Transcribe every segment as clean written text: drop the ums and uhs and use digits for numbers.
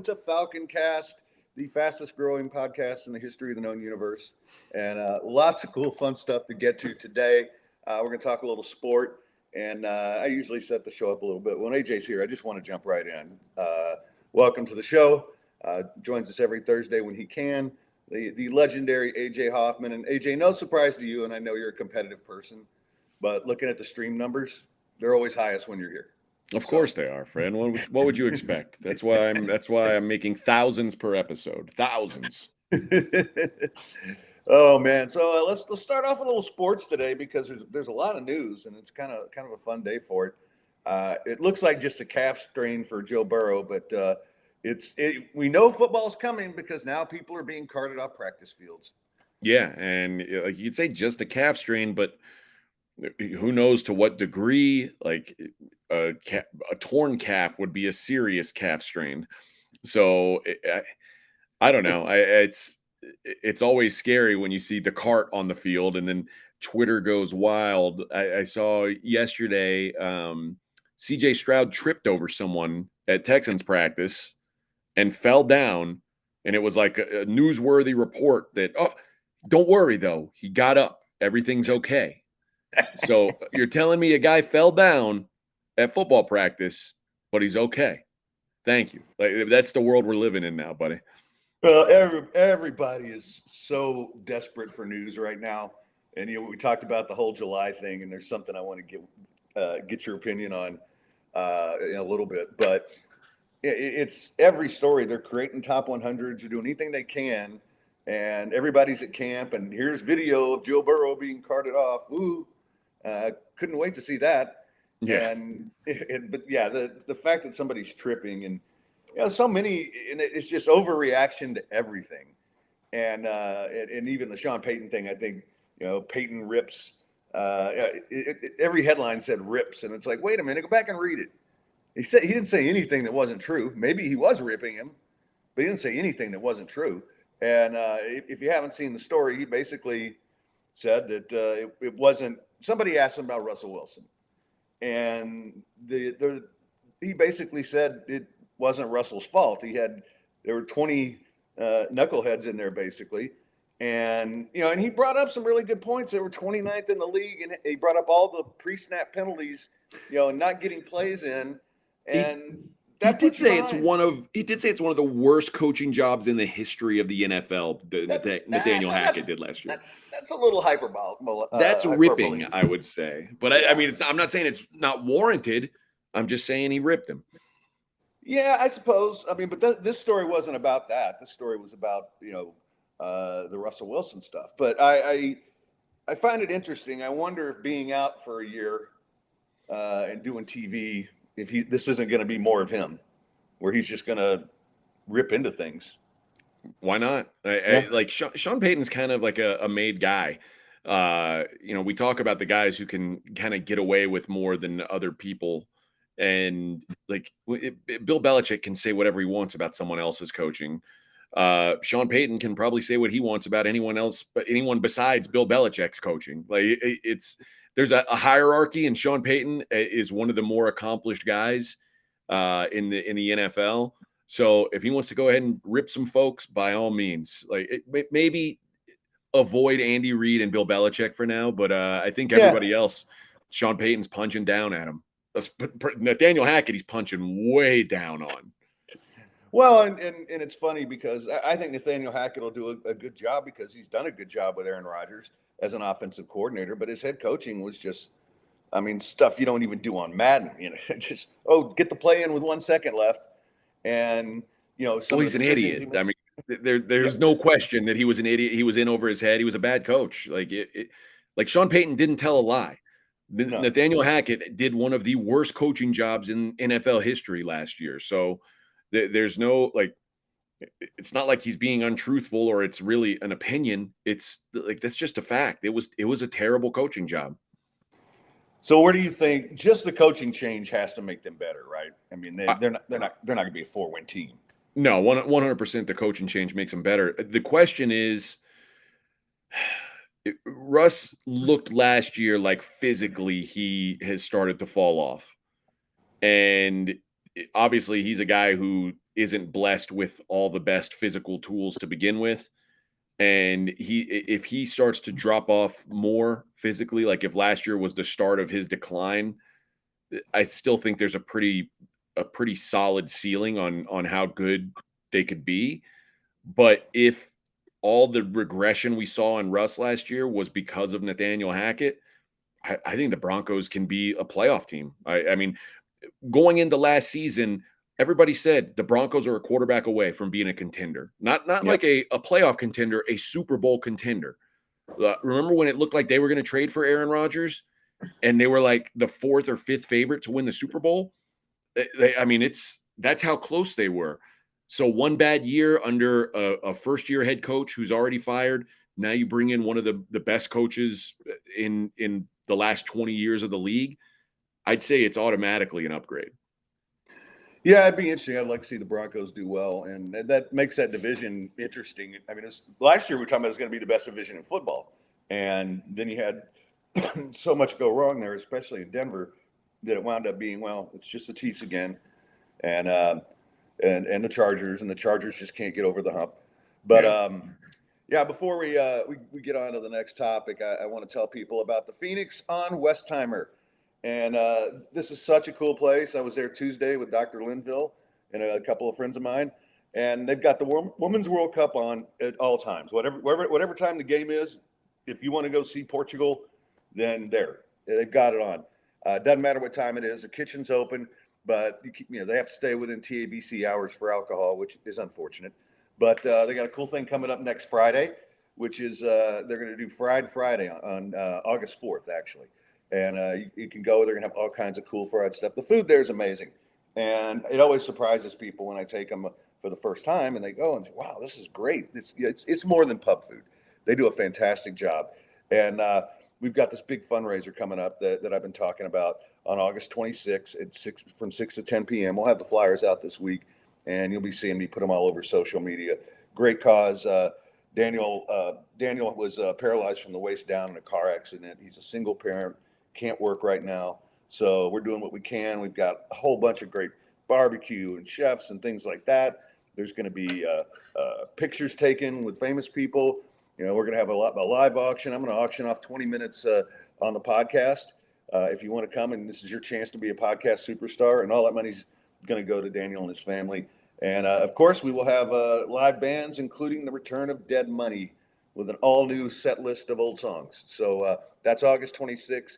to Falconcast, the fastest growing podcast in the history of the known universe. And lots of cool, fun stuff to get to today. We're going to talk a little sport. And I usually set the show up a little bit. When AJ's here, I just want to jump right in. Welcome to the show. Joins us every Thursday when he can. The legendary AJ Hoffman. And AJ, no surprise to you, and I know you're a competitive person, but looking at the stream numbers, they're always highest when you're here. Of course they are, Fred. What would you expect? That's why I'm making thousands per episode. Thousands. Oh man, so let's start off with a little sports today because there's a lot of news and it's kind of a fun day for it. It looks like just a calf strain for Joe Burrow, but we know football's coming because now people are being carted off practice fields. Yeah, and like you'd say just a calf strain, but who knows to what degree? Like a torn calf would be a serious calf strain. So I don't know. It's always scary when you see the cart on the field and then Twitter goes wild. I saw yesterday CJ Stroud tripped over someone at Texans practice and fell down. And it was like a newsworthy report that, oh, don't worry, though. He got up. Everything's okay. So you're telling me a guy fell down at football practice, but he's okay. Thank you. Like, that's the world we're living in now, buddy. Well, everybody is so desperate for news right now, and we talked about the whole July thing, and there's something I want to get your opinion on in a little bit, but it's every story. They're creating top 100s. They're doing anything they can, and everybody's at camp. And here's video of Joe Burrow being carted off. Ooh, couldn't wait to see that. Yeah. But yeah, the fact that somebody's tripping and so many, and it's just overreaction to everything, and even the Sean Payton thing. I think Payton rips. Every headline said rips, and it's like, wait a minute, go back and read it. He didn't say anything that wasn't true. Maybe he was ripping him, but he didn't say anything that wasn't true. And if you haven't seen the story, he basically said that it wasn't. Somebody asked him about Russell Wilson, and he basically said it wasn't Russell's fault. There were 20 knuckleheads in there basically. And, and he brought up some really good points. They were 29th in the league, and he brought up all the pre-snap penalties, not getting plays in. And he did say it's one of the worst coaching jobs in the history of the NFL. Nathaniel Hackett did last year. That's a little hyperbole. That's ripping, I would say. But I mean, I'm not saying it's not warranted. I'm just saying he ripped him. Yeah, I suppose. I mean, but this story wasn't about that. This story was about the Russell Wilson stuff. But I find it interesting. I wonder if being out for a year and doing TV, this isn't going to be more of him, where he's just going to rip into things. Why not? Like Sean Payton's kind of like a made guy. We talk about the guys who can kind of get away with more than other people. And like Bill Belichick can say whatever he wants about someone else's coaching. Sean Payton can probably say what he wants about anyone besides Bill Belichick's coaching. Like there's a hierarchy, and Sean Payton is one of the more accomplished guys in the NFL. So if he wants to go ahead and rip some folks, by all means, maybe avoid Andy Reid and Bill Belichick for now. But I think everybody else, Sean Payton's punching down at him. Nathaniel Hackett, he's punching way down on. Well, and it's funny because I think Nathaniel Hackett will do a good job because he's done a good job with Aaron Rodgers as an offensive coordinator. But his head coaching was just, stuff you don't even do on Madden. Just get the play in with 1 second left, and he's an idiot. There's no question that he was an idiot. He was in over his head. He was a bad coach. Like Sean Payton didn't tell a lie. No. Nathaniel Hackett did one of the worst coaching jobs in NFL history last year. So there's no it's not like he's being untruthful or it's really an opinion. It's like that's just a fact. It was a terrible coaching job. So where do you think just the coaching change has to make them better, right? I mean, they're not going to be a 4-win team. No, 100% the coaching change makes them better. The question is, Russ looked last year like physically he has started to fall off. And obviously he's a guy who isn't blessed with all the best physical tools to begin with. And if he starts to drop off more physically, like if last year was the start of his decline, I still think there's a pretty solid ceiling on how good they could be. But if all the regression we saw in Russ last year was because of Nathaniel Hackett, I think the Broncos can be a playoff team. I mean, going into last season, everybody said the Broncos are a quarterback away from being a contender. Not like a playoff contender, a Super Bowl contender. Remember when it looked like they were going to trade for Aaron Rodgers and they were like the 4th or 5th favorite to win the Super Bowl? That's how close they were. So one bad year under a first-year head coach who's already fired. Now you bring in one of the best coaches in the last 20 years of the league. I'd say it's automatically an upgrade. Yeah, it'd be interesting. I'd like to see the Broncos do well, and that makes that division interesting. I mean, last year we were talking about it was going to be the best division in football, and then you had so much go wrong there, especially in Denver, that it wound up being, well, it's just the Chiefs again, and the Chargers, and the Chargers just can't get over the hump. But before we get on to the next topic, I want to tell people about the Phoenix on Westheimer. And this is such a cool place. I was there Tuesday with Dr. Linville and a couple of friends of mine, and they've got the Women's World Cup on at all times. Whatever time the game is, if you want to go see Portugal, then they've got it on. Doesn't matter what time it is. The kitchen's open, but they have to stay within TABC hours for alcohol, which is unfortunate. But they got a cool thing coming up next Friday, which is they're going to do Fried Friday on August 4th, actually. And you can go. They're going to have all kinds of cool fried stuff. The food there is amazing. And it always surprises people when I take them for the first time and they go and say, wow, this is great. It's more than pub food. They do a fantastic job. And we've got this big fundraiser coming up that I've been talking about on August 26th from 6 to 10 p.m. We'll have the flyers out this week, and you'll be seeing me put them all over social media. Great cause. Daniel was paralyzed from the waist down in a car accident. He's a single parent. Can't work right now, so we're doing what we can. We've got a whole bunch of great barbecue and chefs and things like that. There's going to be pictures taken with famous people. We're going to have a live auction. I'm going to auction off 20 minutes on the podcast. If you want to come, and this is your chance to be a podcast superstar, and all that money's going to go to Daniel and his family. And of course, we will have live bands, including the return of Dead Money with an all-new set list of old songs. So that's August 26th.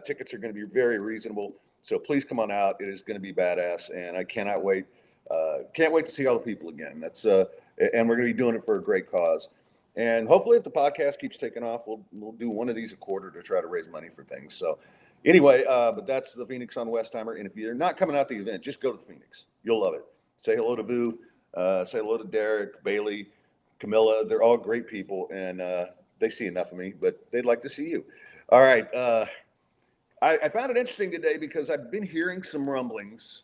Tickets are going to be very reasonable, so please come on out. It is going to be badass, and I cannot wait. Can't wait to see all the people again. And we're going to be doing it for a great cause. And hopefully, if the podcast keeps taking off, we'll do one of these a quarter to try to raise money for things. So anyway, but that's the Phoenix on Westheimer. And if you're not coming out to the event, just go to the Phoenix. You'll love it. Say hello to Vu. Say hello to Derek, Bailey, Camilla. They're all great people, and they see enough of me, but they'd like to see you. All right. I found it interesting today because I've been hearing some rumblings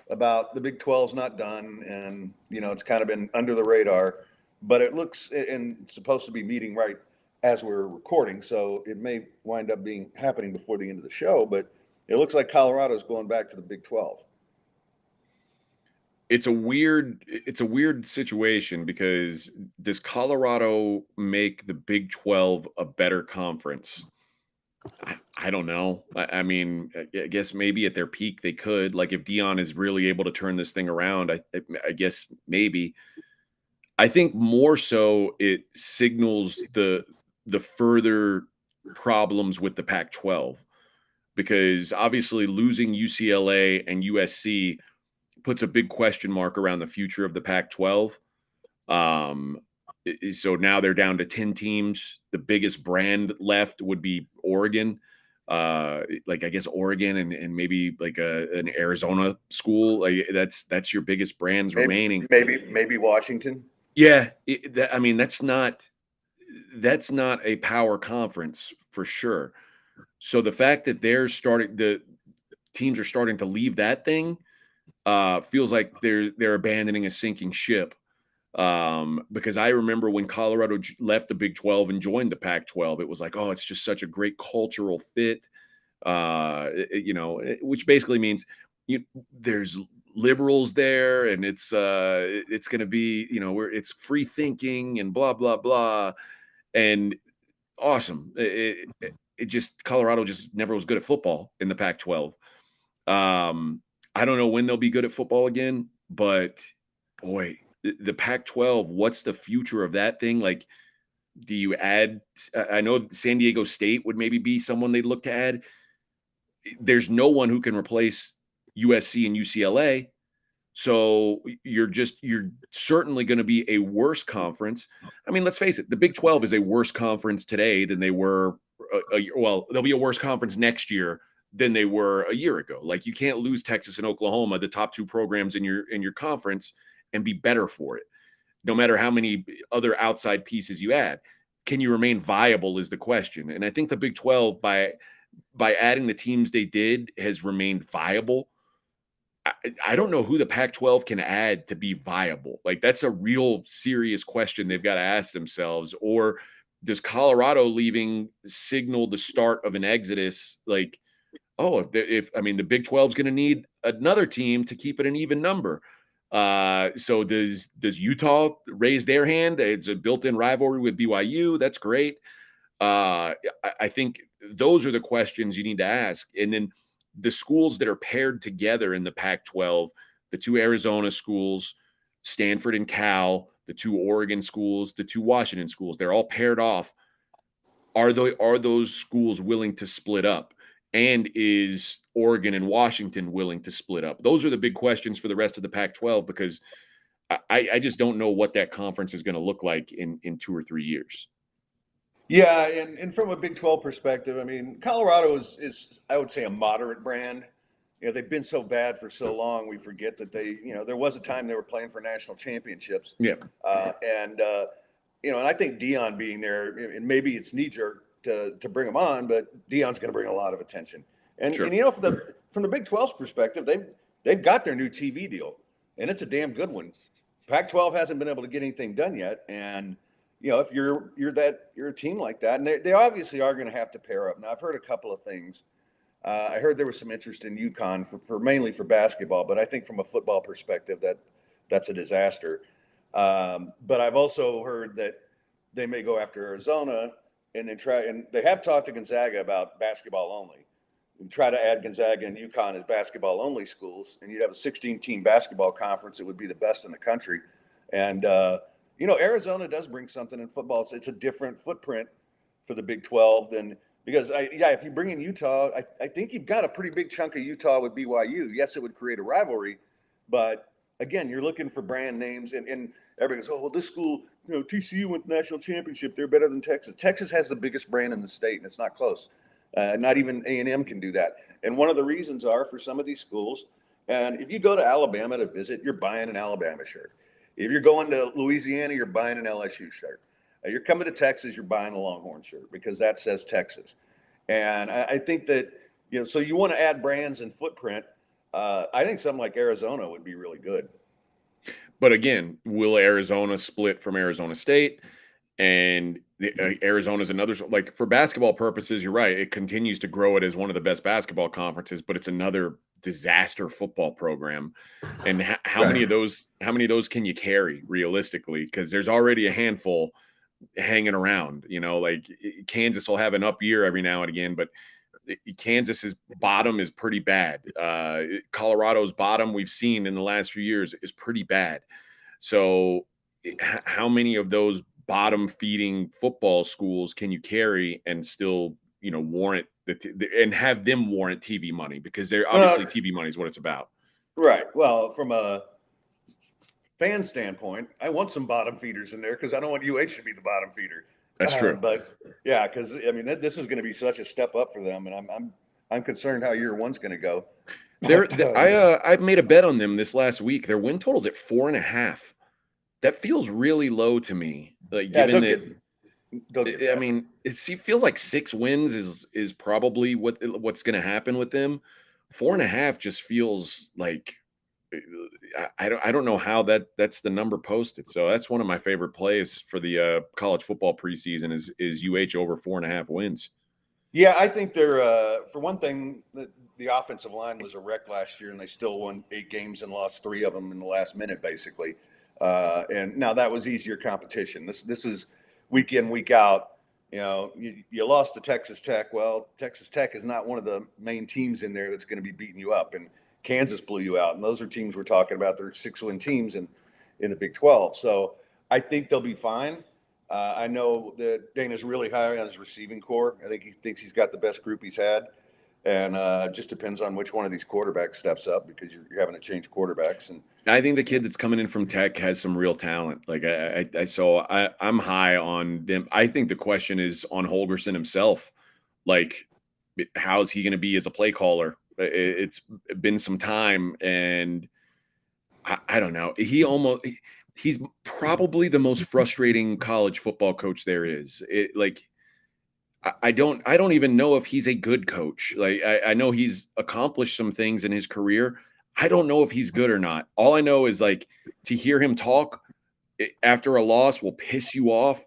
about the Big 12's not done, and it's kind of been under the radar, but it looks and it's supposed to be meeting right as we're recording, so it may wind up happening before the end of the show. But it looks like Colorado's going back to the Big 12. It's a weird situation because does Colorado make the Big 12 a better conference? I don't know. I mean, I guess maybe at their peak they could. Like if Dion is really able to turn this thing around, I guess maybe. I think more so it signals the further problems with the Pac-12, because obviously losing UCLA and USC puts a big question mark around the future of the Pac-12. So now they're down to 10 teams. The biggest brand left would be Oregon. Like I guess Oregon and maybe like an Arizona school. Like that's your biggest brands remaining. Maybe Washington. Yeah. That's not a power conference for sure. So the fact that the teams are starting to leave that thing feels like they're abandoning a sinking ship. Because I remember when Colorado left the Big 12 and joined the Pac-12, it was like, oh, it's just such a great cultural fit, which basically means there's liberals there, and it's going to be, where it's free thinking and blah blah blah, and awesome. It just, Colorado just never was good at football in the Pac-12. I don't know when they'll be good at football again, but boy, the Pac-12, what's the future of that thing? Like, do you add? I know San Diego State would maybe be someone they'd look to add. There's no one who can replace USC and UCLA. So you're certainly going to be a worse conference. I mean, let's face it, the Big 12 is a worse conference today than they were. Well, they'll be a worse conference next year than they were a year ago. Like, you can't lose Texas and Oklahoma, the top two programs in your conference, and be better for it. No matter how many other outside pieces you add, can you remain viable is the question. And I think the Big 12, by adding the teams they did, has remained viable. I don't know who the Pac-12 can add to be viable. Like, that's a real serious question they've got to ask themselves. Or does Colorado leaving signal the start of an exodus? Like, oh, the Big 12 is going to need another team to keep it an even number. So does Utah raise their hand? It's a built-in rivalry with BYU. That's great. I think those are the questions you need to ask. And then the schools that are paired together in the Pac-12, the two Arizona schools, Stanford and Cal, the two Oregon schools, the two Washington schools, they're all paired off. Are those schools willing to split up? And is Oregon and Washington willing to split up? Those are the big questions for the rest of the Pac-12, because I just don't know what that conference is going to look like in 2 or 3 years. Yeah, and from a Big 12 perspective, I mean, Colorado is I would say a moderate brand. They've been so bad for so long, we forget that there was a time they were playing for national championships. Yeah. And I think Dion being there, and maybe it's knee jerk to bring him on, but Dion's going to bring a lot of attention. And Sure. and from the Big 12's perspective, they've got their new TV deal, and it's a damn good one. Pac-12 hasn't been able to get anything done yet, and if you're a team like that, and they obviously are going to have to pair up. Now, I've heard a couple of things. I heard there was some interest in UConn for mainly for basketball, but I think from a football perspective, that's a disaster. But I've also heard that they may go after Arizona and then and they have talked to Gonzaga about basketball only, and try to add Gonzaga and UConn as basketball only schools, and you'd have a 16-team basketball conference. It would be the best in the country, and Arizona does bring something in football. It's a different footprint for the Big 12 than, because if you bring in Utah, I think you've got a pretty big chunk of Utah with BYU. Yes, it would create a rivalry, but again, you're looking for brand names, and everybody goes, oh, well, this school, TCU went to national championship. They're better than Texas. Texas has the biggest brand in the state, and it's not close. Not even A&M can do that. And one of the reasons are for some of these schools, and if you go to Alabama to visit, you're buying an Alabama shirt. If you're going to Louisiana, you're buying an LSU shirt. You're coming to Texas, you're buying a Longhorn shirt because that says Texas. And I think that, so you want to add brands and footprint. I think something like Arizona would be really good. But again, will Arizona split from Arizona State? And Arizona's another, like, for basketball purposes, you're right. It continues to grow it as one of the best basketball conferences, but it's another disaster football program. And how many of those can you carry realistically? Because there's already a handful hanging around. Like, Kansas will have an up year every now and again, but Kansas's bottom is pretty bad. Colorado's bottom, we've seen in the last few years, is pretty bad. So how many of those bottom feeding football schools can you carry and still, warrant and have them warrant TV money? Because they're obviously TV money is what it's about. Right. Well, from a fan standpoint, I want some bottom feeders in there because I don't want UH to be the bottom feeder. That's true. But yeah, because this is going to be such a step up for them, and I'm concerned how year one's going to go. I made a bet on them this last week. Their win total's at 4.5. That feels really low to me. Like, given that, I mean, it feels like 6 wins is probably what's going to happen with them. 4.5 just feels like, I don't know how that's the number posted. So that's one of my favorite plays for the college football preseason is UH over 4.5 wins. Yeah, I think they're for one thing, the offensive line was a wreck last year, and they still won 8 games and lost 3 of them in the last minute, basically. And now that was easier competition. This is week in, week out. You lost to Texas Tech. Well, Texas Tech is not one of the main teams in there that's going to be beating you up, and Kansas blew you out. And those are teams we're talking about. They're 6-win teams in the Big 12. So I think they'll be fine. I know that Dana's really high on his receiving core. I think he thinks he's got the best group he's had. And it just depends on which one of these quarterbacks steps up, because you're having to change quarterbacks. And I think the kid that's coming in from Tech has some real talent. Like I'm high on them. I think the question is on Holgorsen himself. Like, how's he going to be as a play caller? It's been some time, and I don't know. He's probably the most frustrating college football coach there is. I don't even know if he's a good coach. Like, I know he's accomplished some things in his career. I don't know if he's good or not. All I know is, like, to hear him talk after a loss will piss you off.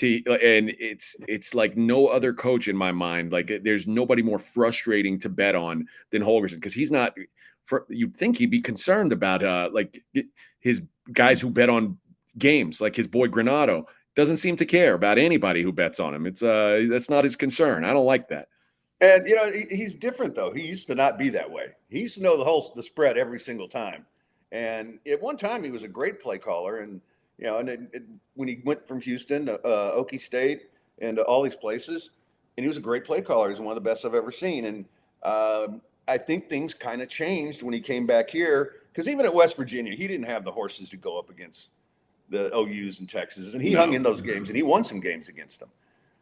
And it's like no other coach in my mind. Like, there's nobody more frustrating to bet on than Holgorsen, because he's not. You'd think he'd be concerned about like his guys who bet on games, like his boy Granado. Doesn't seem to care about anybody who bets on him. It's that's not his concern. I don't like that. And he's different though. He used to not be that way. He used to know the spread every single time. And at one time, he was a great play caller. And when he went from Houston to Okie State and to all these places, and he was a great play caller. He's one of the best I've ever seen. And I think things kind of changed when he came back here, because even at West Virginia, he didn't have the horses to go up against the OUs and Texas, and he hung in those games, and he won some games against them.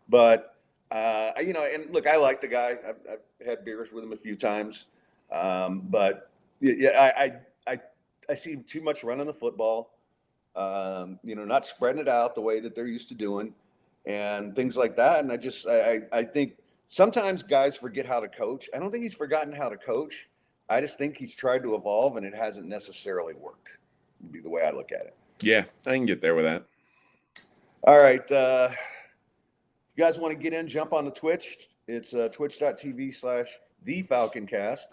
But and look, I like the guy. I've had beers with him a few times, but yeah, I see too much running the football. Not spreading it out the way that they're used to doing, and things like that. And I think sometimes guys forget how to coach. I don't think he's forgotten how to coach. I just think he's tried to evolve, and it hasn't necessarily worked. Would be the way I look at it. Yeah, I can get there with that. All right. If you guys want to get in, jump on the Twitch. It's twitch.tv/the Falconcast.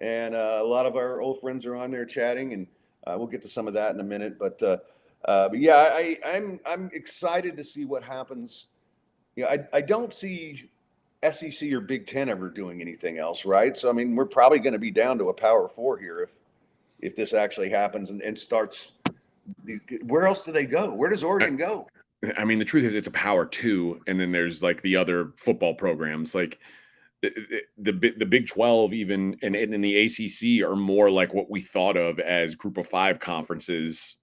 And a lot of our old friends are on there chatting, and we'll get to some of that in a minute. But yeah, I'm excited to see what happens. I don't see SEC or Big Ten ever doing anything else, right? So I mean, we're probably going to be down to a Power Four here if this actually happens and starts. Where else do they go? Where does Oregon go? I mean, the truth is, it's a Power 2, and then there's like the other football programs, like the Big 12, even, and in the ACC are more like what we thought of as Group of 5 conferences,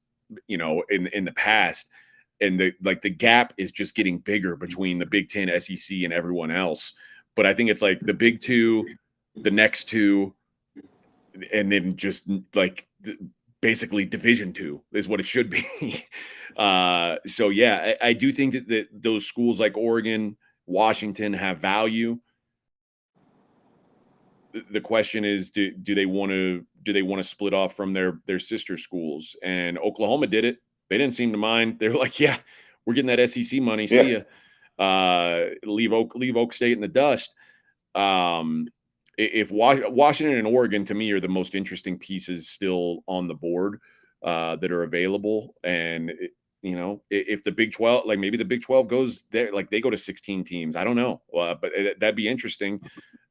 in the past, and the gap is just getting bigger between the Big 10, SEC, and everyone else. But I think it's like the Big 2, the next 2, and then just like basically Division 2 is what it should be. So yeah, I do think that those schools like Oregon, Washington have value. The question is, do they want to split off from their sister schools? And Oklahoma did it. They didn't seem to mind. They were like, yeah, we're getting that SEC money. Yeah. See ya. Leave Oak State in the dust. If Washington and Oregon, to me, are the most interesting pieces still on the board that are available. And if the Big 12, like maybe the Big 12 goes there, like they go to 16 teams. I don't know, but that'd be interesting.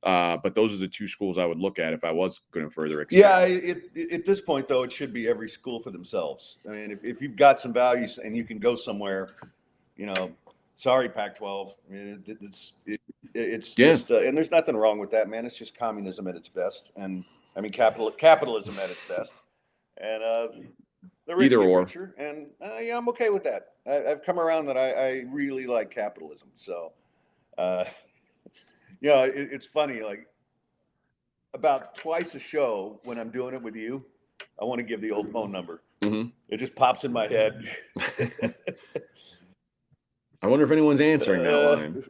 But those are the two schools I would look at if I was going to further expand. Yeah, at this point though, it should be every school for themselves. I mean, if you've got some values and you can go somewhere, sorry, Pac-12. I mean, it's just, and there's nothing wrong with that, man. It's just communism at its best, and I mean capitalism at its best, and the rich Either get or. richer, and yeah, I'm okay with that. I've come around that I really like capitalism. So, it's funny. Like about twice a show when I'm doing it with you, I want to give the old phone number. Mm-hmm. It just pops in my head. I wonder if anyone's answering that line.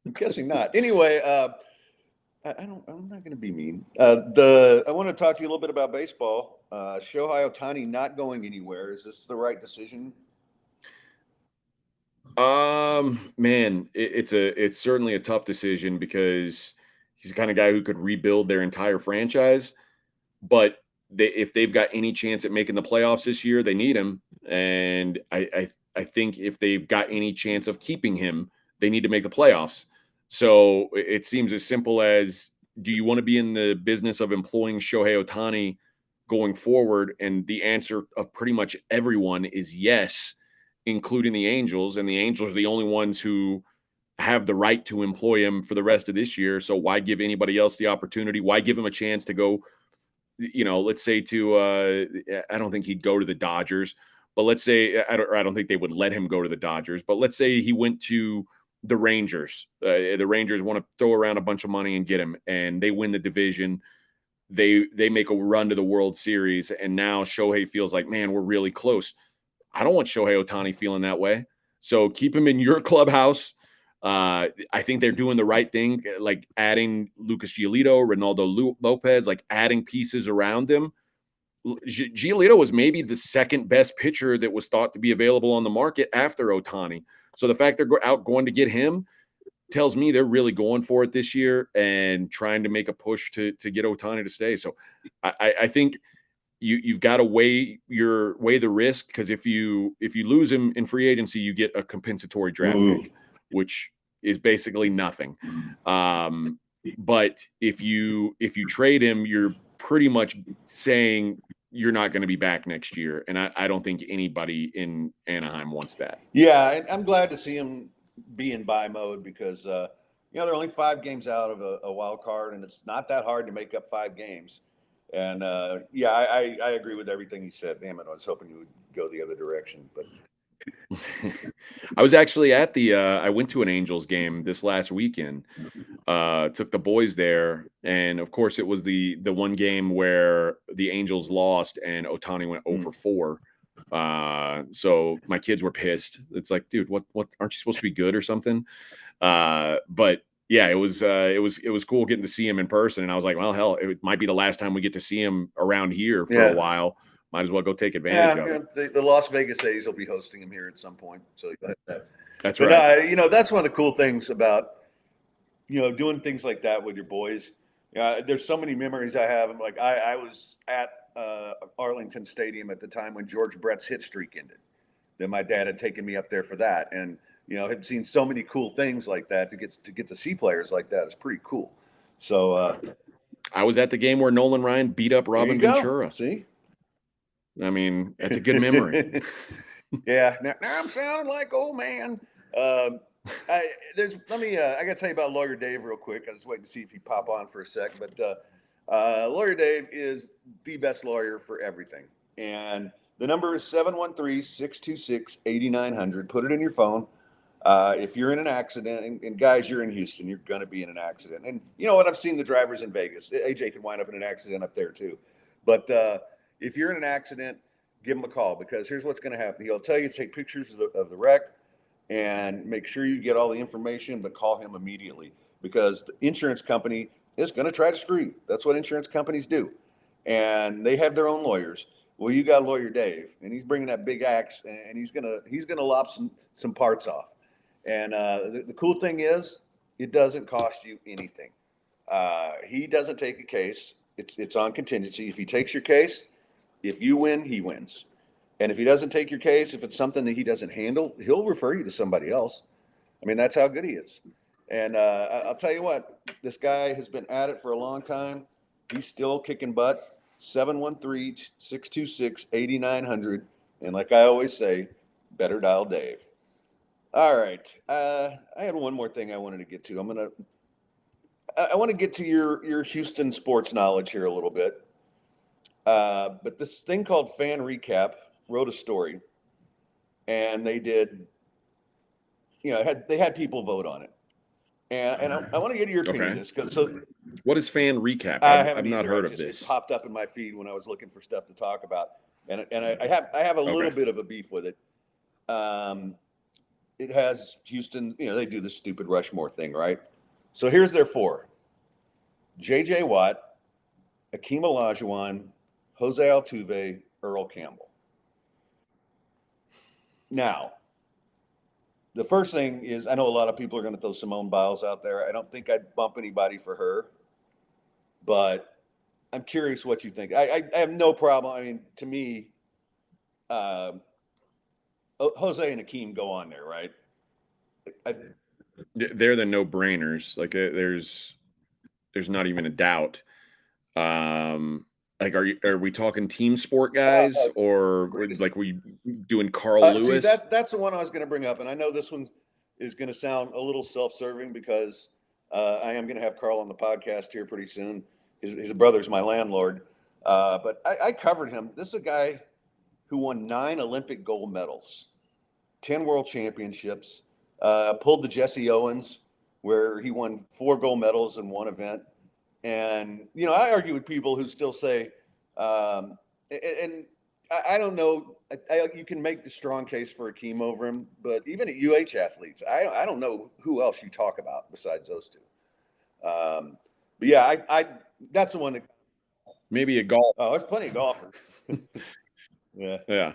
I'm guessing not. Anyway, I'm not going to be mean. I want to talk to you a little bit about baseball. Shohei Ohtani not going anywhere. Is this the right decision? Man, it's certainly a tough decision because he's the kind of guy who could rebuild their entire franchise. But if they've got any chance at making the playoffs this year, they need him. And I think if they've got any chance of keeping him, they need to make the playoffs. So it seems as simple as, do you want to be in the business of employing Shohei Ohtani going forward? And the answer of pretty much everyone is yes, including the Angels. And the Angels are the only ones who have the right to employ him for the rest of this year. So why give anybody else the opportunity? Why give him a chance to go, let's say I don't think he'd go to the Dodgers, but let's say I don't think they would let him go to the Dodgers, but let's say he went to the Rangers. The Rangers want to throw around a bunch of money and get him, and they win the division. They make a run to the World Series, and now Shohei feels like, man, we're really close. I don't want Shohei Ohtani feeling that way. So keep him in your clubhouse. I think they're doing the right thing, like adding Lucas Giolito, Ronaldo Lopez, like adding pieces around him. Giolito was maybe the second best pitcher that was thought to be available on the market after Ohtani. So the fact they're out going to get him tells me they're really going for it this year and trying to make a push to get Ohtani to stay. So I think you've got to weigh the risk, because if you lose him in free agency, you get a compensatory draft pick, which is basically nothing. But if you trade him, you're pretty much saying you're not going to be back next year. And I don't think anybody in Anaheim wants that. Yeah, and I'm glad to see him be in buy mode because, they're only 5 games out of a wild card, and it's not that hard to make up 5 games. And, I agree with everything he said. Damn it, I was hoping you would go the other direction. But I was actually at I went to an Angels game this last weekend. Took the boys there, and of course it was the one game where the Angels lost and Ohtani went 0 for 4. So my kids were pissed. It's like, dude, what aren't you supposed to be good or something? But yeah, it was cool getting to see him in person, and I was like, well, hell, it might be the last time we get to see him around here for a while. Might as well go take advantage of it. The Las Vegas A's will be hosting him here at some point. So that's right. That's one of the cool things about doing things like that with your boys. There's so many memories I have. Like I was at Arlington Stadium at the time when George Brett's hit streak ended. Then my dad had taken me up there for that, and had seen so many cool things like that. To get to see players like that is pretty cool. So I was at the game where Nolan Ryan beat up Robin Ventura. See. I mean, that's a good memory. Yeah. Now I'm sounding like old man. I got to tell you about Lawyer Dave real quick. I was waiting to see if he'd pop on for a sec, but Lawyer Dave is the best lawyer for everything. And the number is 713-626-8900. Put it in your phone. If you're in an accident, and guys, you're in Houston, you're going to be in an accident. And you know what? I've seen the drivers in Vegas. AJ can wind up in an accident up there too. But if you're in an accident, give him a call, because here's what's going to happen. He'll tell you to take pictures of the wreck and make sure you get all the information, but call him immediately, because the insurance company is going to try to screw you. That's what insurance companies do. And they have their own lawyers. Well, you got Lawyer Dave, and he's bringing that big axe, and he's gonna lop some parts off. And the cool thing is, it doesn't cost you anything. He doesn't take a case. It's on contingency. If he takes your case, if you win, he wins. And if he doesn't take your case, if it's something that he doesn't handle, he'll refer you to somebody else. I mean, that's how good he is. And I'll tell you what, this guy has been at it for a long time. He's still kicking butt. 713-626-8900. And like I always say, better dial Dave. All right. I had one more thing I wanted to get to. I want to get to your Houston sports knowledge here a little bit. But this thing called Fan Recap wrote a story, and they did, they had people vote on it. And I want to get your opinion on this. So what is Fan Recap? I've not heard of this. It popped up in my feed when I was looking for stuff to talk about. And I have a little bit of a beef with it. It has Houston, they do the stupid Rushmore thing, right? So here's their 4. J.J. Watt, Akeem Olajuwon, Jose Altuve, Earl Campbell. Now, the first thing is, I know a lot of people are going to throw Simone Biles out there. I don't think I'd bump anybody for her, but I'm curious what you think. I have no problem. I mean, to me, uh, Jose and Akeem go on there, right? I, They're the no-brainers. Like there's not even a doubt. Like are we talking team sport guys, or like we doing Carl see, Lewis? that's the one I was going to bring up, and I know this one is going to sound a little self-serving because I am going to have Carl on the podcast here pretty soon. His brother's my landlord, but I covered him. This is a guy who won 9 Olympic gold medals, 10 world championships, pulled the Jesse Owens, where he won 4 gold medals in one event. And, you know, I argue with people who still say, and I don't know, you can make the strong case for Akeem over him, but even at athletes, I don't know who else you talk about besides those two. But yeah, that's the one that. Maybe a golf. Oh, there's plenty of golfers. Yeah. Yeah.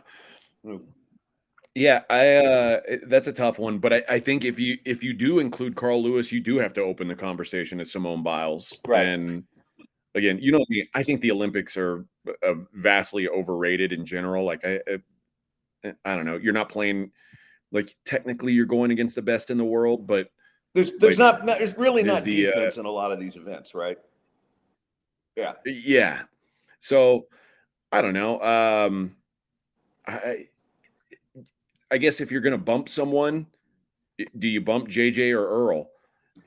Yeah, that's a tough one, but I think if you do include Carl Lewis, you do have to open the conversation at Simone Biles. Right. And again, you know, I think the Olympics are vastly overrated in general. Like I don't know, you're not playing, like technically you're going against the best in the world, but there's really not defense in a lot of these events, right? Yeah. Yeah. So I don't know. I guess if you're going to bump someone, do you bump JJ or Earl?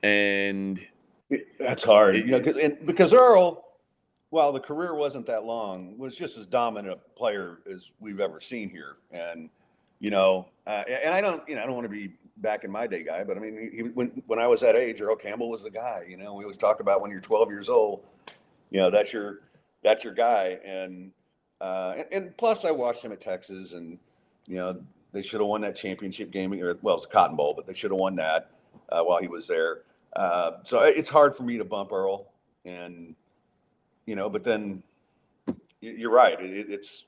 And that's hard, you know, because Earl, while the career wasn't that long, was just as dominant a player as we've ever seen here. And, you know, and I don't want to be back in my day guy, but I mean, when I was that age, Earl Campbell was the guy. You know, we always talk about when you're 12 years old, you know, that's your guy. And plus I watched him at Texas, and, you know, they should have won that championship game, or well, it's a Cotton Bowl, but they should have won that while he was there. So it's hard for me to bump Earl, and you know, but then you're right. It's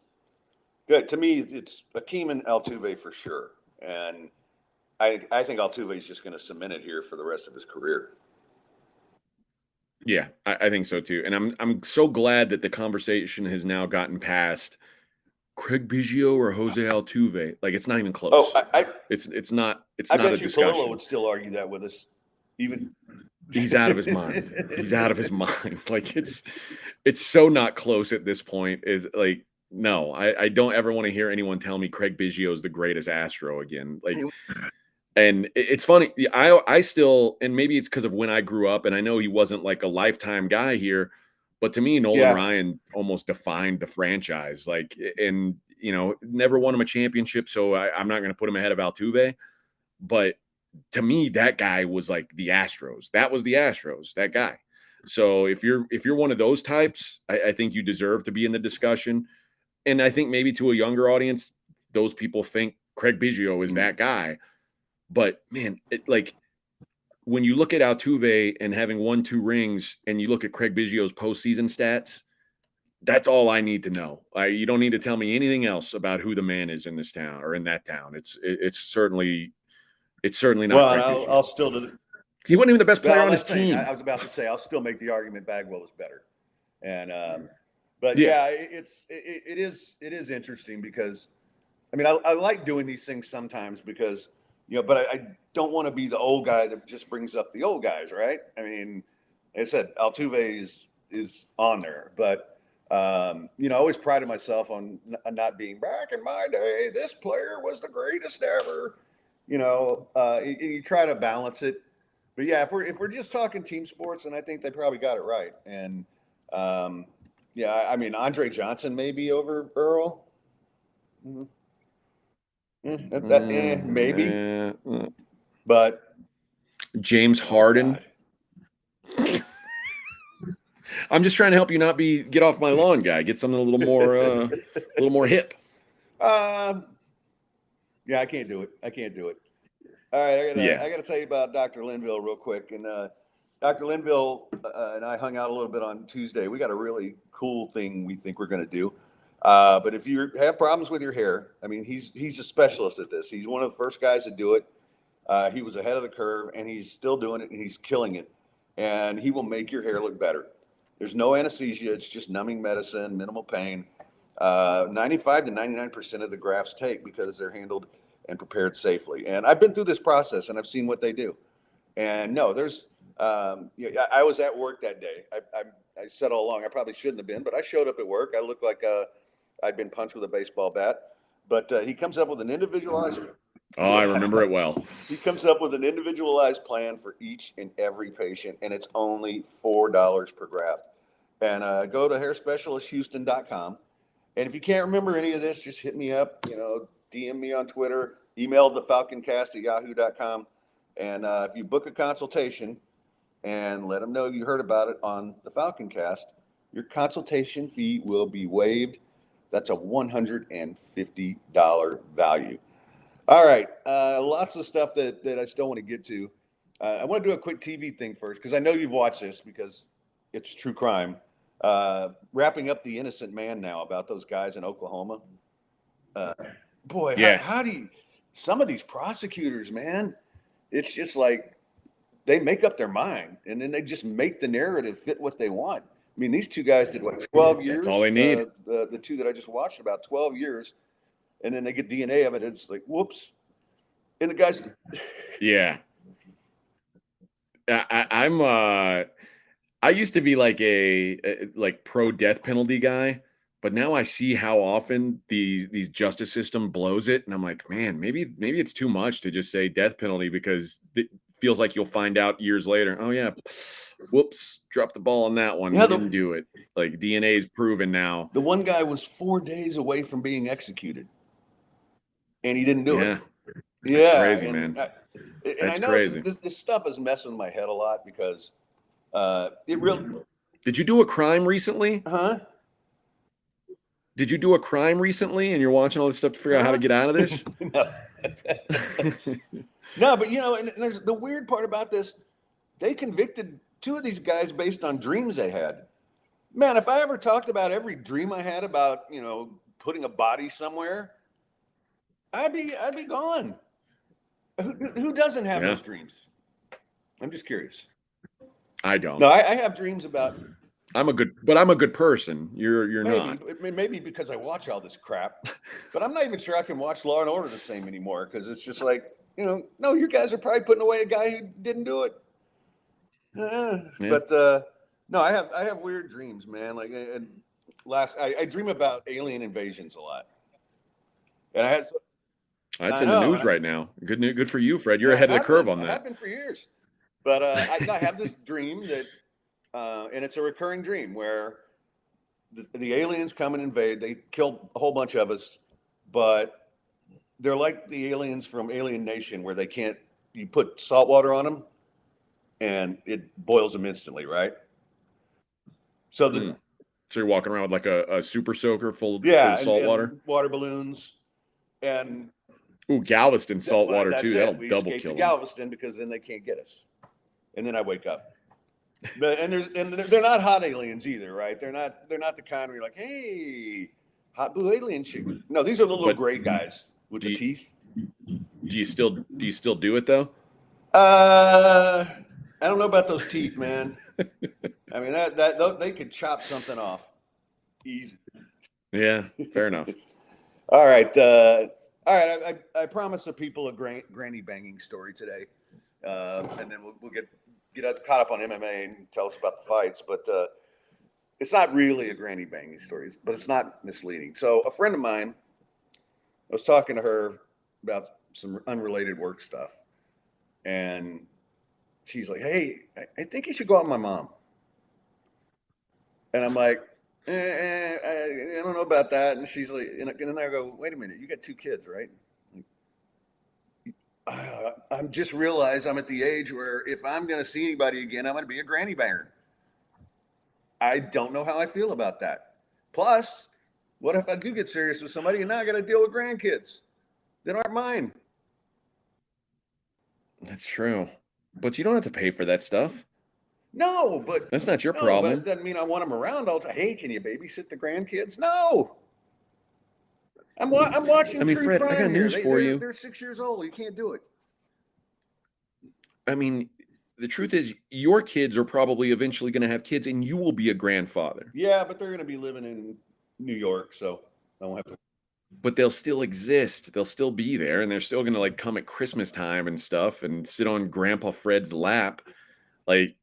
good to me. It's Akeem and Altuve for sure, and I think Altuve is just going to cement it here for the rest of his career. Yeah, I think so too, and I'm so glad that the conversation has now gotten past Craig Biggio or Jose Altuve. Like it's not even close. Oh, it's not I not bet a discussion. Palillo would still argue that with us. Even he's out of his mind. He's out of his mind. Like it's so not close at this point. Is like no, I don't ever want to hear anyone tell me Craig Biggio is the greatest Astro again. Like, and it's funny. I still, and maybe it's because of when I grew up, and I know he wasn't like a lifetime guy here. But to me, Nolan Ryan almost defined the franchise. Like, and you know, never won him a championship, so I'm not going to put him ahead of Altuve. But to me, that guy was like the Astros. That was the Astros. That guy. So if you're one of those types, I think you deserve to be in the discussion. And I think maybe to a younger audience, those people think Craig Biggio is that guy. But man, like, when you look at Altuve and having won 2 rings, and you look at Craig Biggio's postseason stats, that's all I need to know. You don't need to tell me anything else about who the man is in this town or in that town. It's certainly not. Well, I'll still do. He wasn't even the best player on his team. I was about to say I'll still make the argument Bagwell was better, and but yeah, it is interesting because I mean I like doing these things sometimes because. You know, but I don't want to be the old guy that just brings up the old guys, right? I mean, like I said, Altuve is on there, but you know, I always prided myself on not being back in my day. This player was the greatest ever. You know, you try to balance it, but yeah, if we're just talking team sports, then I think they probably got it right. And yeah, I mean, Andre Johnson maybe over Earl. Mm-hmm. Maybe, but James Harden. I'm just trying to help you not get off my lawn, guy. Get something a little more hip. Yeah, I can't do it. All right, I gotta tell you about Dr. Linville real quick. And Dr. Linville and I hung out a little bit on Tuesday. We got a really cool thing we think we're gonna do. But if you have problems with your hair, I mean, he's a specialist at this. He's one of the first guys to do it. He was ahead of the curve, and he's still doing it, and he's killing it. And he will make your hair look better. There's no anesthesia. It's just numbing medicine, minimal pain. 95 to 99% of the grafts take because they're handled and prepared safely. And I've been through this process, and I've seen what they do. And no, there's, I was at work that day. I said all along, I probably shouldn't have been, but I showed up at work. I looked like I'd been punched with a baseball bat. But he comes up with an individualized. Oh, I remember it well. He comes up with an individualized plan for each and every patient, and it's only $4 per graft. And go to hairspecialisthouston.com. And if you can't remember any of this, just hit me up, DM me on Twitter, email the falconcast@yahoo.com. And if you book a consultation and let them know you heard about it on the Falconcast, your consultation fee will be waived. That's a $150 value. All right. Lots of stuff that I still want to get to. I want to do a quick TV thing first, because I know you've watched this because it's true crime. Wrapping up The Innocent Man now about those guys in Oklahoma. Boy, Yeah. how do you, some of these prosecutors, man, it's just like they make up their mind and then they just make the narrative fit what they want. I mean, these two guys did what, 12 years? That's all they need. The two that I just watched, about 12 years. And then they get DNA evidence, like, whoops. And the guys. Yeah. I used to be like a pro death penalty guy, but now I see how often these justice system blows it, and I'm like, man, maybe it's too much to just say death penalty, because it feels like you'll find out years later, oh yeah, whoops, dropped the ball on that one. Yeah, didn't do it. Like DNA is proven now. The one guy was 4 days away from being executed, and he didn't do it. That's crazy, man. And I know crazy. This stuff is messing with my head a lot because it really. Did you do a crime recently? Huh? Did you do a crime recently and you're watching all this stuff to figure out how to get out of this? No. No, but and there's the weird part about this. They convicted 2 of these guys based on dreams they had. Man, if I ever talked about every dream I had about, putting a body somewhere, I'd be gone. Who doesn't have those dreams? I'm just curious. I don't. No, I have dreams about. I'm a good person. You're not. Maybe because I watch all this crap, but I'm not even sure I can watch Law and Order the same anymore, because it's just like, no, you guys are probably putting away a guy who didn't do it. Yeah. But no, I have weird dreams, man. Like, and I dream about alien invasions a lot, and I had. That's in the news right now. Good for you, Fred. You're ahead of the curve on that. I have been for years, but I have this dream that, and it's a recurring dream where the aliens come and invade. They kill a whole bunch of us, but they're like the aliens from Alien Nation, where you put salt water on them, and it boils them instantly, right? So So you're walking around with like a super soaker full of salt water, water balloons, and. Ooh, Galveston salt water too. That'll we double escape kill to them. Galveston, because then they can't get us, and then I wake up. But they're not hot aliens either, right? They're not the kind where you're like, hey, hot blue alien chick. No, these are the little gray guys with the teeth. Do you still do it though? I don't know about those teeth, man. I mean that they could chop something off easy. Yeah, fair enough. All right. I promised the people a granny banging story today, and then we'll get caught up on MMA and tell us about the fights. But it's not really a granny banging story, but it's not misleading. So a friend of mine, I was talking to her about some unrelated work stuff, and she's like, "Hey, I think you should go out with my mom." And I'm like, I don't know about that. And she's like, and then I go, wait a minute, you got 2 kids, right? I'm just realized I'm at the age where if I'm going to see anybody again, I'm going to be a granny banger. I don't know how I feel about that. Plus, what if I do get serious with somebody and now I got to deal with grandkids that aren't mine? That's true. But you don't have to pay for that stuff. No, but that's not your problem. But it doesn't mean I want them around all the time. Hey, can you babysit the grandkids? No. I'm watching. I mean, Fred, I got news for you. They're 6 years old. You can't do it. I mean, the truth is, your kids are probably eventually going to have kids, and you will be a grandfather. Yeah, but they're going to be living in New York, so I won't have to. But they'll still exist. They'll still be there, and they're still going to like come at Christmas time and stuff, and sit on Grandpa Fred's lap. Like,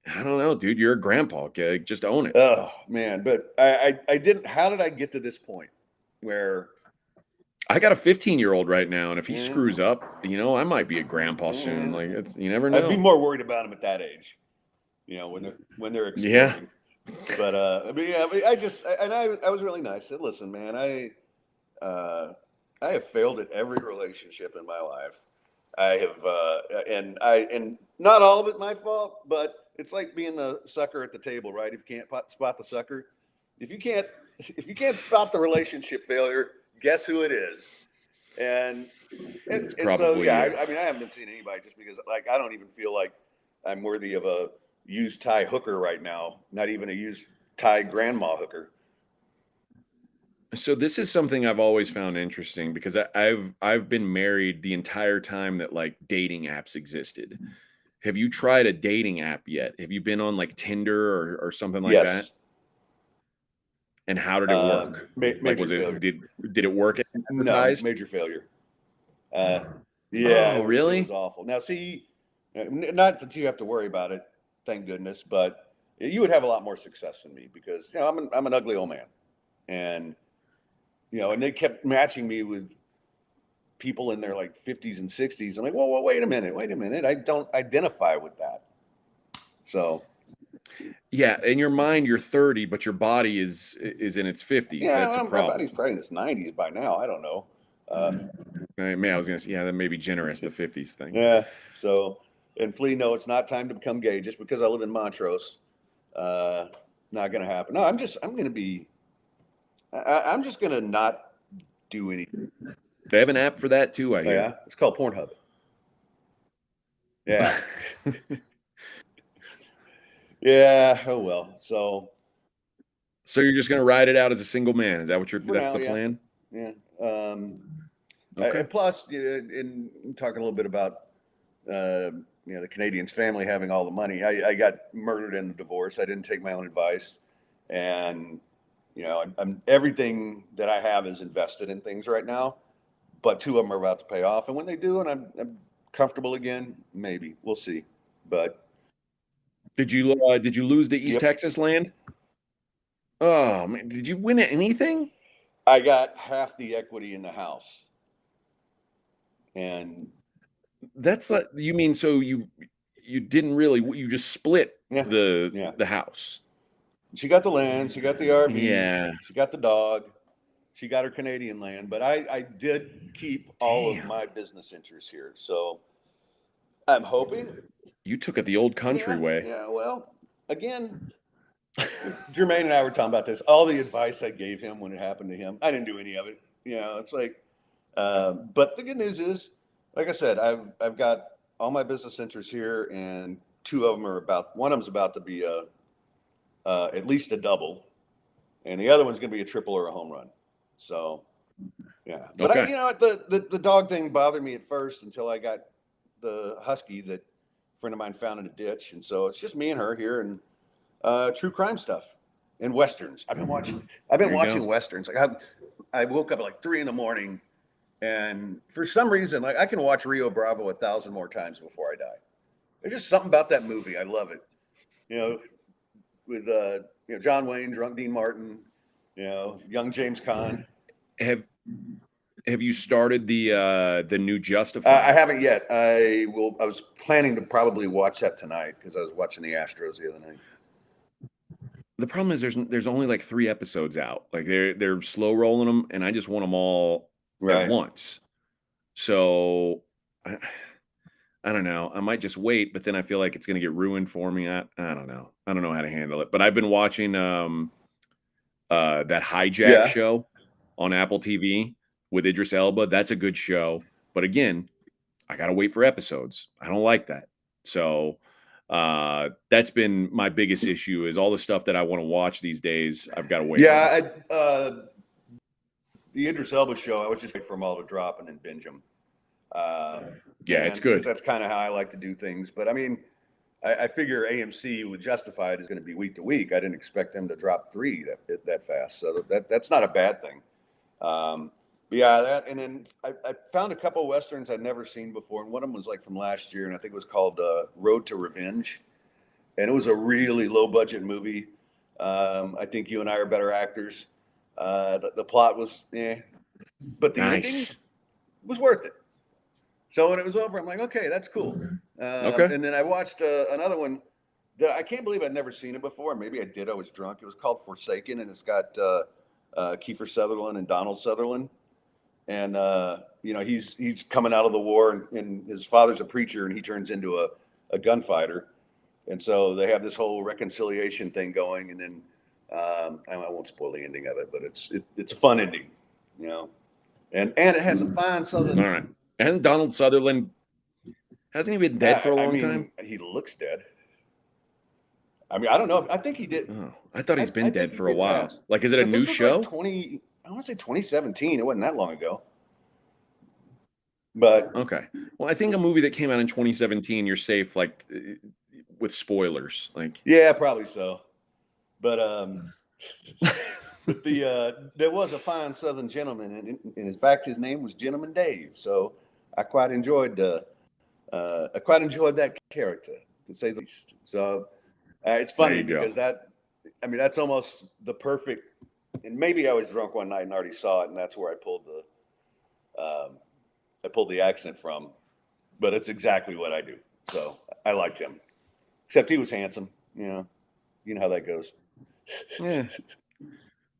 I don't know, dude. You're a grandpa. Okay? Just own it. Oh man, but I didn't. How did I get to this point where? I got a 15-year-old right now, and if he Yeah. screws up, I might be a grandpa soon. Yeah. Like, you never know. I'd be more worried about him at that age, when they're exploring. Yeah. But I was really nice. I said, listen, man, I have failed at every relationship in my life. I have, and not all of it my fault, but it's like being the sucker at the table, right? If you can't spot the sucker, if you can't spot the relationship failure, guess who it is? And It's so probably yeah, you. I mean, I haven't been seeing anybody just because, like, I don't even feel like I'm worthy of a used Thai hooker right now. Not even a used Thai grandma hooker. So this is something I've always found interesting because I've been married the entire time that like dating apps existed. Have you tried a dating app yet? Have you been on like Tinder or something like that? Yes, And how did it work? Like, major was failure. it did it work as No, advertised? major failure. Yeah, Oh, it really? was awful. Now, see, not that you have to worry about it, thank goodness, but you would have a lot more success than me because I'm an ugly old man, and and they kept matching me with people in their like 50s and 60s. I'm like, well, wait a minute. I don't identify with that. So Yeah, in your mind you're 30, but your body is in its 50s. yeah, That's a my body's problem. probably in its 90s by now. I don't know. I was gonna say, yeah, that may be generous, the 50s thing. Yeah. So, and Flea, no, it's not time to become gay just because I live in Montrose. Uh, Not gonna happen. No, I'm gonna be. I'm just gonna not do anything. They have an app for that too, I Oh, hear. yeah, it's called Pornhub. Yeah. Yeah. Oh well. So So you're just gonna ride it out as a single man. Is that what for that's now, the yeah, plan? yeah. Okay. And plus, in talking a little bit about the Canadians' family having all the money. I got murdered in the divorce. I didn't take my own advice, and I'm everything that I have is invested in things right now. But two of them are about to pay off, and when they do, and I'm comfortable again, maybe we'll see. But Did you lose the East yep, Texas land? Oh man, did you win anything? I got half the equity in the house, and That's like, you mean so you didn't really, you just split yeah, yeah. the house. She got the land, she got the RV, Yeah. she got the dog, she got her Canadian land, but I did keep all of Damn. my business interests here. So I'm hoping. You took it the old country Yeah, way. yeah. Well, again, Jermaine and I were talking about this. All the advice I gave him when it happened to him, I didn't do any of it. It's like, but the good news is, like I said, I've got all my business interests here, and one of them's about to be at least a double, and the other one's going to be a triple or a home run. So, yeah. But Okay. the dog thing bothered me at first until I got the husky that a friend of mine found in a ditch, and so it's just me and her here, and true crime stuff and westerns. I've been There you watching go. westerns. Like I woke up at like 3 a.m, and for some reason, like I can watch Rio Bravo 1,000 more times before I die. There's just something about that movie. I love it. With John Wayne, drunk Dean Martin, young James Caan. Have you started the new I Justified? haven't yet. I will. I was planning to probably watch that tonight because I was watching the Astros the other night. The problem is there's only like 3 episodes out. Like they're slow rolling them, and I just want them all at Right. once. So I don't know. I might just wait, but then I feel like it's going to get ruined for me. I don't know. I don't know how to handle it. But I've been watching that Hijack Yeah. show on Apple TV with Idris Elba. That's a good show. But again, I got to wait for episodes. I don't like that. So that's been my biggest issue is all the stuff that I want to watch these days. I've got to wait. Yeah. The Idris Elba show, I was just waiting for them all to drop and then binge them. Yeah, it's And because good. that's kind of how I like to do things. But I mean, I figure AMC with Justified is going to be week to week. I didn't expect them to drop 3 that fast, so that's not a bad thing. But yeah, that, and then I found a couple of westerns I'd never seen before, and one of them was like from last year, and I think it was called Road to Revenge, and it was a really low budget movie. I think you and I are better actors. The plot was but the ending Nice. was worth it. So when it was over, I'm like, okay, that's cool. Okay. And then I watched another one that I can't believe I'd never seen it before. Maybe I did. I was drunk. It was called Forsaken, and it's got Kiefer Sutherland and Donald Sutherland. And he's coming out of the war, and his father's a preacher, and he turns into a gunfighter. And so they have this whole reconciliation thing going. And then I won't spoil the ending of it, but it's a fun ending, you know. And it has a fine southern. All right. And Donald Sutherland, hasn't he been dead for a long time? He looks dead. I mean, I don't know. I think he did. Oh, I thought he's been dead he for a did while. pass. Like, is it a But new this was show? like I want to say 2017. It wasn't that long ago. But Okay. Well, I think a movie that came out in 2017, you're safe, like with spoilers. Like, yeah, probably so. But but there was a fine Southern gentleman, and in fact, his name was Gentleman Dave. So I quite enjoyed that character, to say the least. So it's there funny you go. because that's almost the perfect. And maybe I was drunk one night and already saw it, and that's where I pulled the accent from. But it's exactly what I do. So I liked him, except he was handsome. You know how that goes. Yeah.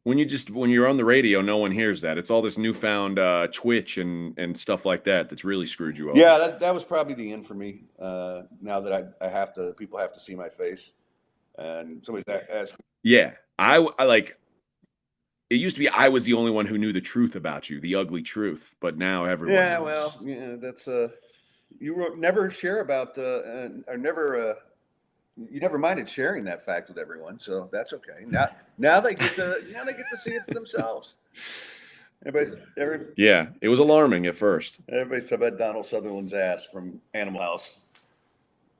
When you're on the radio, no one hears that. It's all this newfound twitch and stuff like that that's really screwed you over. Yeah, that was probably the end for me. Now that people have to see my face, and somebody's asked. Yeah, I like. It used to be I was the only one who knew the truth about you, the ugly truth, but now everyone Yeah, knows. well, yeah, that's never share about or never you never minded sharing that fact with everyone, so that's okay. Now they get to see it for themselves. Yeah, it was alarming at first. Everybody's talking about Donald Sutherland's ass from Animal House.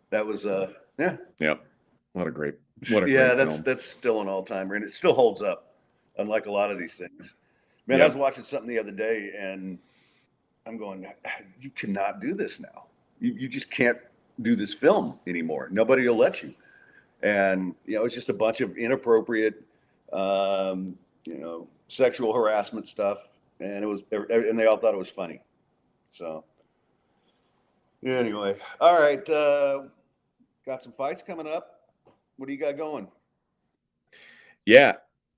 That was yeah. Yep. What a great Yeah, film. that's still an all-timer, and it still holds up, unlike a lot of these things. Man, I was watching something the other day, and I'm going, you cannot do this now. You just can't do this film anymore. Nobody will let you. And it's just a bunch of inappropriate, sexual harassment stuff, and they all thought it was funny. So anyway, all right, got some fights coming up. What do you got going? Yeah,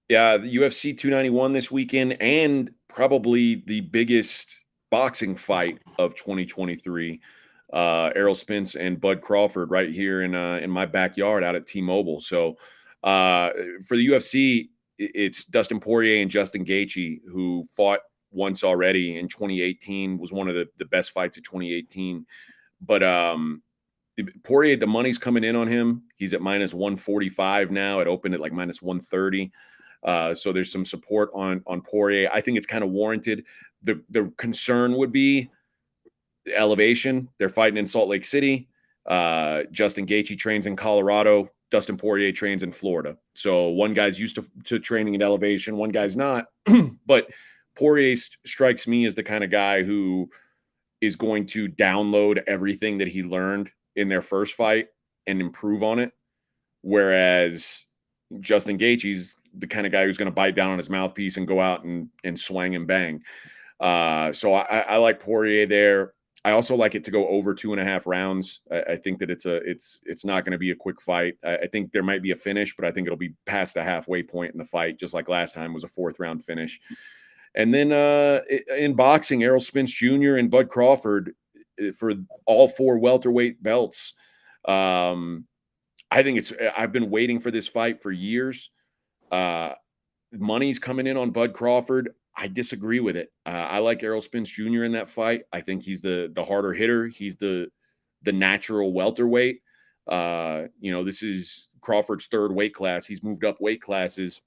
the UFC 291 this weekend, and probably the biggest boxing fight of 2023. Errol Spence and Bud Crawford right here in my backyard out at T-Mobile. So for the UFC, it's Dustin Poirier and Justin Gaethje, who fought once already in 2018, was one of the best fights of 2018. But Poirier, the money's coming in on him. He's at minus 145 now. It opened at like minus 130. So there's some support on Poirier. I think it's kind of warranted. The concern would be the elevation. They're fighting in Salt Lake City. Justin Gaethje trains in Colorado. Dustin Poirier trains in Florida. So one guy's used to training at elevation, one guy's not. But Poirier strikes me as the kind of guy who is going to download everything that he learned in their first fight and improve on it. Whereas Justin Gaethje's the kind of guy who's going to bite down on his mouthpiece and go out and swing and bang. So I like Poirier there. I also like it to go over 2.5 rounds. I think that it's not going to be a quick fight. I think there might be a finish, but I think it'll be past the halfway point in the fight, just like last time was a 4th round finish. And then in boxing, Errol Spence Jr. and Bud Crawford for all 4 welterweight belts. I think I've been waiting for this fight for years. Money's coming in on Bud Crawford. I disagree with it. I like Errol Spence Jr. in that fight. I think he's the harder hitter. He's the natural welterweight. This is Crawford's 3rd weight class. He's moved up weight classes.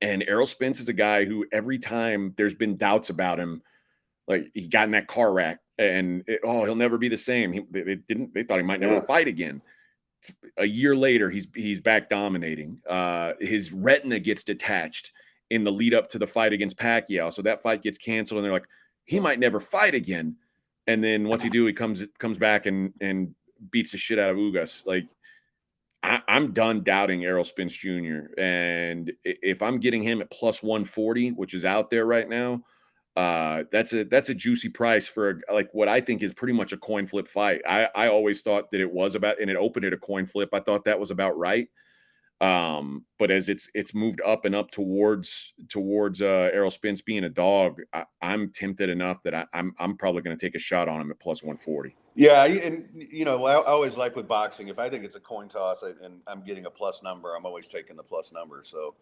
And Errol Spence is a guy who every time there's been doubts about him, Like he got in that car wreck and he'll never be the same. They thought he might never fight again. A year later, he's back dominating. His retina gets detached in the lead up to the fight against Pacquiao. So that fight gets canceled and they're like, he might never fight again. And then what's he do? He comes back and beats the shit out of Ugas. Like, I'm done doubting Errol Spence Jr. And if I'm getting him at plus 140, which is out there right now, that's a juicy price for like what I think is pretty much a coin flip fight. I always thought that it was about, and it opened at a coin flip. I thought that was about right. But as it's moved up and up towards Errol Spence being a dog, I'm tempted enough that I'm probably going to take a shot on him at plus 140. Yeah, and I always like with boxing, if I think it's a coin toss and I'm getting a plus number, I'm always taking the plus number. So,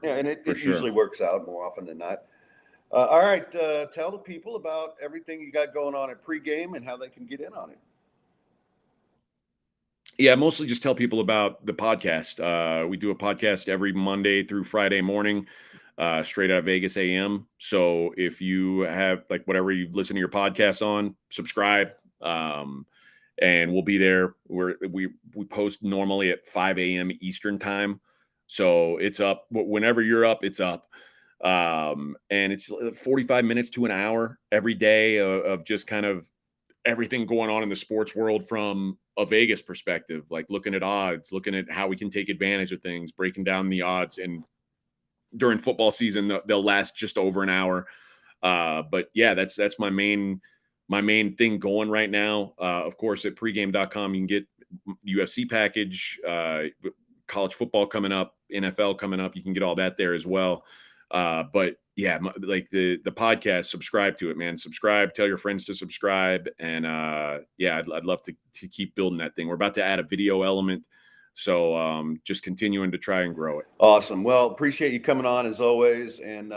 and it usually works out more often than not. All right, tell the people about everything you got going on at pregame and how they can get in on it. Yeah, mostly just tell people about the podcast. We do a podcast every Monday through Friday morning, straight out of Vegas AM. So if you have like whatever you listen to your podcast on, subscribe, and we'll be there. We post normally at 5 a.m. Eastern time. So it's up whenever you're up, it's up. And it's 45 minutes to an hour every day of just kind of everything going on in the sports world from a Vegas perspective, like looking at odds, looking at how we can take advantage of things, breaking down the odds. And during football season, they'll last just over an hour. But yeah, that's my main thing going right now. Of course, at pregame.com, you can get UFC package, college football coming up, NFL coming up. You can get all that there as well. But yeah, like the podcast, subscribe to it, man. Subscribe, tell your friends to subscribe. And yeah, I'd love to keep building that thing. We're about to add a video element. So just continuing to try and grow it. Awesome. Well, appreciate you coming on as always. And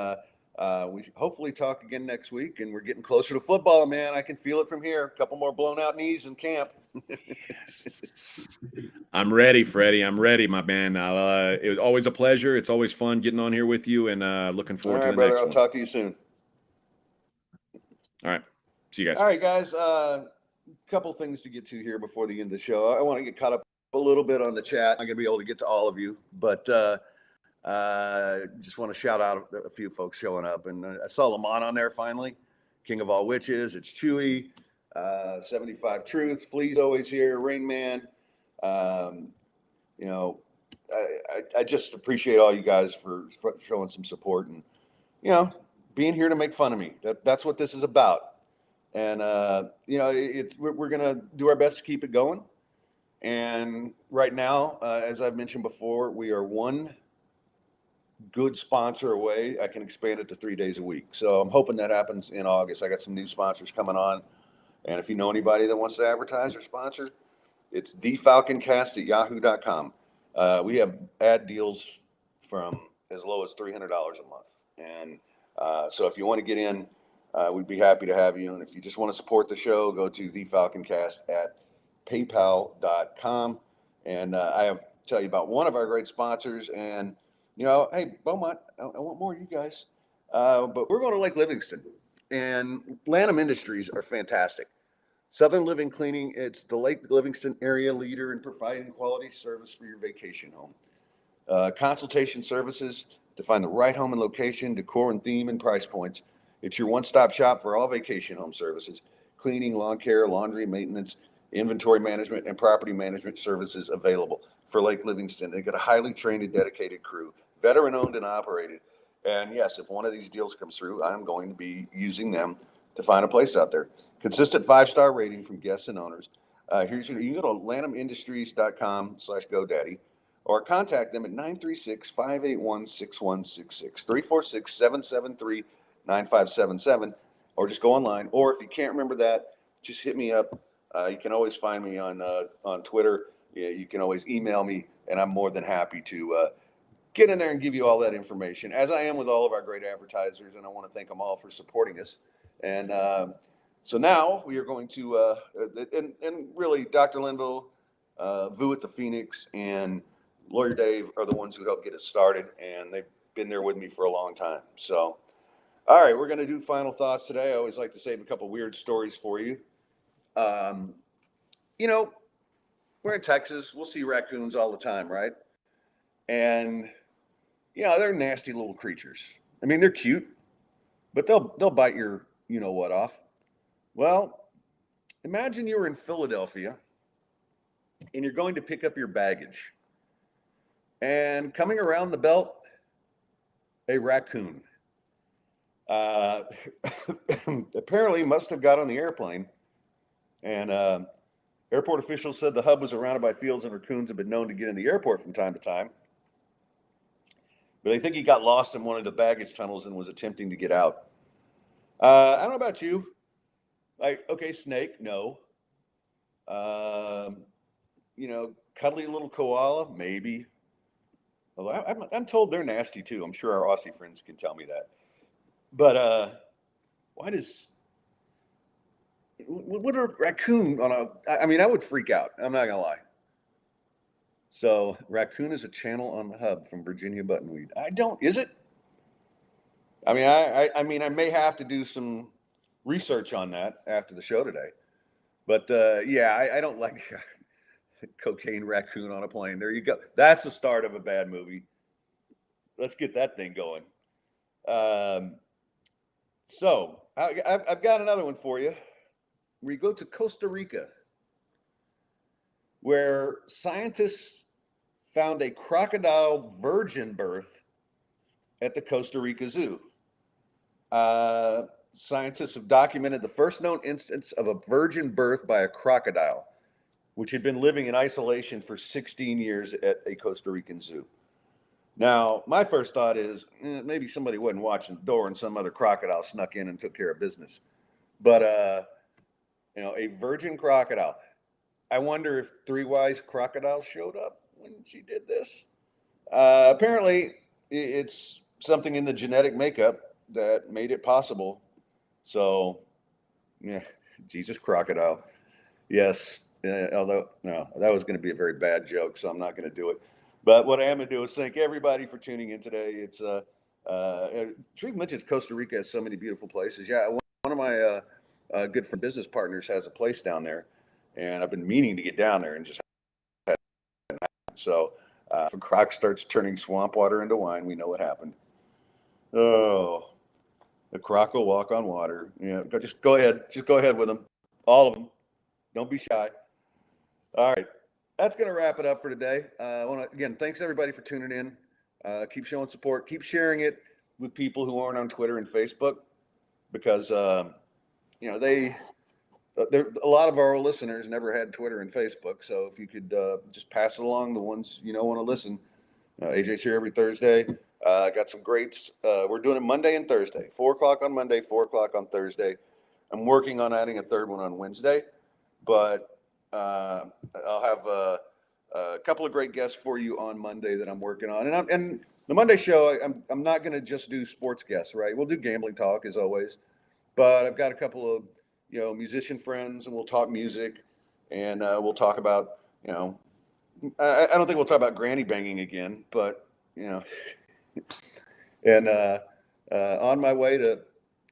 we hopefully talk again next week. And we're getting closer to football, man. I can feel it from here. A couple more blown out knees in camp. I'm ready, Freddie. I'm ready, my man. It was always a pleasure. It's always fun getting on here with you, and looking forward to the brother, next I'll one. Talk to you soon. All right. See you guys. All right, guys. Couple things to get to here before the end of the show. I want to get caught up a little bit on the chat. I'm going to be able to get to all of you, but just want to shout out a few folks showing up. And I saw Lamont on there finally. King of all witches. It's Chewy. 75 Truth. Flea's always here. Rain Man. I just appreciate all you guys for showing some support and, being here to make fun of me. That's what this is about. And, we're going to do our best to keep it going. And right now, as I've mentioned before, we are one good sponsor away. I can expand it to 3 days a week. So I'm hoping that happens in August. I got some new sponsors coming on. And if you know anybody that wants to advertise or sponsor, it's thefalconcast@yahoo.com. We have ad deals from as low as $300 a month. And so if you want to get in, we'd be happy to have you. And if you just want to support the show, go to thefalconcast@paypal.com. And I have to tell you about one of our great sponsors. And, hey, Beaumont, I want more of you guys. But we're going to Lake Livingston. And Lanham Industries are fantastic. Southern Living Cleaning, it's the Lake Livingston area leader in providing quality service for your vacation home. Consultation services to find the right home and location, decor and theme, and price points. It's your one-stop shop for all vacation home services, cleaning, lawn care, laundry, maintenance, inventory management, and property management services available for Lake Livingston. They've got a highly trained and dedicated crew, veteran-owned and operated. And yes, if one of these deals comes through, I'm going to be using them to find a place out there. Consistent 5-star rating from guests and owners. You can go to lanhamindustries.com/GoDaddy or contact them at 936-581-6166, 346-773-9577, or just go online. Or if you can't remember that, just hit me up. You can always find me on Twitter. You can always email me, and I'm more than happy to get in there and give you all that information, as I am with all of our great advertisers, and I want to thank them all for supporting us. And so now we are going to, and really Dr. Linville, Vu at the Phoenix, and Lawyer Dave are the ones who helped get it started, and they've been there with me for a long time. So All right, we're going to do final thoughts today. I always like to save a couple weird stories for you. Um, you know, we're in Texas. We'll see raccoons all the time, right? And yeah, they're nasty little creatures. I mean, they're cute, but they'll bite your you know what off. Well, imagine you were in Philadelphia and you're going to pick up your baggage, and coming around the belt, a raccoon. Uh, apparently, must have got on the airplane, and airport officials said the hub was surrounded by fields and raccoons have been known to get in the airport from time to time. But they think he got lost in one of the baggage tunnels and was attempting to get out. I don't know about you. Like, okay, snake, no. Um, cuddly little koala, maybe. Although I'm told they're nasty too. I'm sure our Aussie friends can tell me that. But why does would a raccoon on a? I mean, I would freak out. I'm not gonna lie. So, raccoon is a channel on the hub from Virginia Buttonweed. I don't. Is it? I mean, I may have to do some research on that after the show today. But yeah, I don't like cocaine raccoon on a plane. There you go. That's the start of a bad movie. Let's get that thing going. Um, so I've got another one for you. We go to Costa Rica, where scientists found a crocodile virgin birth at the Costa Rica Zoo. Scientists have documented the first known instance of a virgin birth by a crocodile, which had been living in isolation for 16 years at a Costa Rican zoo. Now, my first thought is maybe somebody wasn't watching the door and some other crocodile snuck in and took care of business. But, a virgin crocodile. I wonder if Three Wise Crocodiles showed up when she did this. Apparently, it's something in the genetic makeup that made it possible. So, yeah, Jesus crocodile. Yes. Although, no, that was going to be a very bad joke, so I'm not going to do it. But what I am going to do is thank everybody for tuning in today. It's Shreve mentions Costa Rica has so many beautiful places. Yeah, one of my good friend business partners has a place down there, and I've been meaning to get down there and just so. If a croc starts turning swamp water into wine, we know what happened. Oh, the croc will walk on water. Yeah, just go ahead. Just go ahead with them. All of them. Don't be shy. All right. That's going to wrap it up for today. I want to, again, thanks everybody for tuning in. Keep showing support. Keep sharing it with people who aren't on Twitter and Facebook because, they, a lot of our listeners never had Twitter and Facebook. So if you could just pass it along, the ones want to listen. AJ's here every Thursday. Got some greats. We're doing it Monday and Thursday, 4 o'clock on Monday, 4 o'clock on Thursday. I'm working on adding a third one on Wednesday, but I'll have a couple of great guests for you on Monday that I'm working on. And the Monday show, I'm not going to just do sports guests, right? We'll do gambling talk as always, but I've got a couple of musician friends, and we'll talk music, and we'll talk about I don't think we'll talk about granny banging again, but and on my way to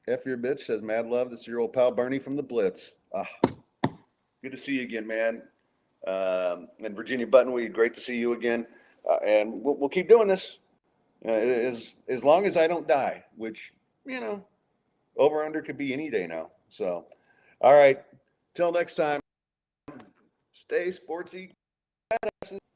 F your bitch says Mad Love. This is your old pal Bernie from the Blitz. Good to see you again, man. And Virginia Buttonweed, great to see you again. And we'll keep doing this as long as I don't die, which over under could be any day now. So, all right, till next time, stay sportsy.